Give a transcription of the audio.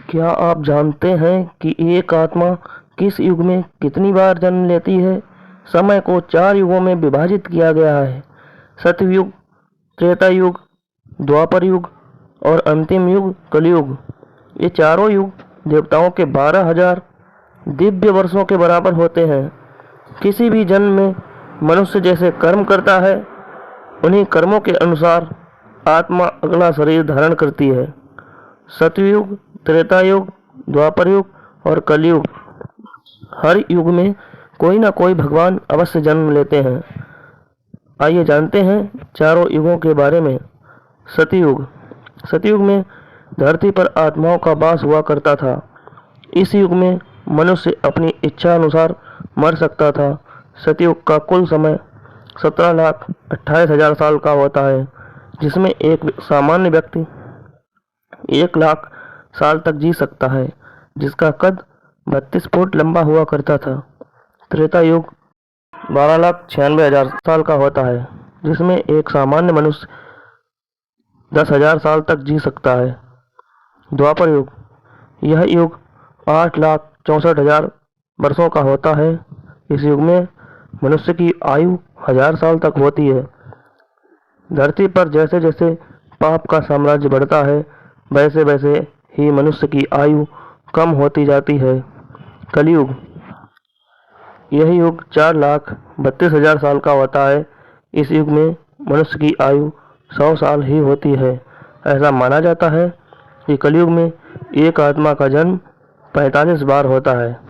क्या आप जानते हैं कि एक आत्मा किस युग में कितनी बार जन्म लेती है? समय को 4 युगों में विभाजित किया गया है। सतयुग, त्रेता युग, द्वापर युग और अंतिम युग कलयुग। ये चारों युग देवताओं के 12,000 दिव्य वर्षों के बराबर होते हैं। किसी भी जन्म में मनुष्य जैसे कर्म करता है, उन्हीं कर्मों के अनुसार आत्मा अगला शरीर धारण करती है। सतयुग, त्रेता युग, द्वापर युग और कलयुग, हर युग में कोई ना कोई भगवान अवश्य जन्म लेते हैं। आइए जानते हैं चारों युगों के बारे में। सतयुग। सतयुग में धरती पर आत्माओं का वास हुआ करता था। इस युग में मनुष्य अपनी इच्छा अनुसार मर सकता था। सतयुग का कुल समय 17,28,000 साल का होता है, जिसमें एक सामान्य व्यक्ति 1 लाख साल तक जी सकता है, जिसका कद 32 फुट लंबा हुआ करता था। त्रेता युग 12,96,000 साल का होता है, जिसमें एक सामान्य मनुष्य 10,000 साल तक जी सकता है। द्वापर युग। यह युग 8,64,000 वर्षों का होता है। इस युग में मनुष्य की आयु 1,000 साल तक होती है। धरती पर जैसे जैसे पाप का साम्राज्य बढ़ता है, वैसे वैसे ही मनुष्य की आयु कम होती जाती है। कलयुग। यह युग 4,32,000 साल का होता है। इस युग में मनुष्य की आयु 100 साल ही होती है। ऐसा माना जाता है कि कलयुग में एक आत्मा का जन्म 45 बार होता है।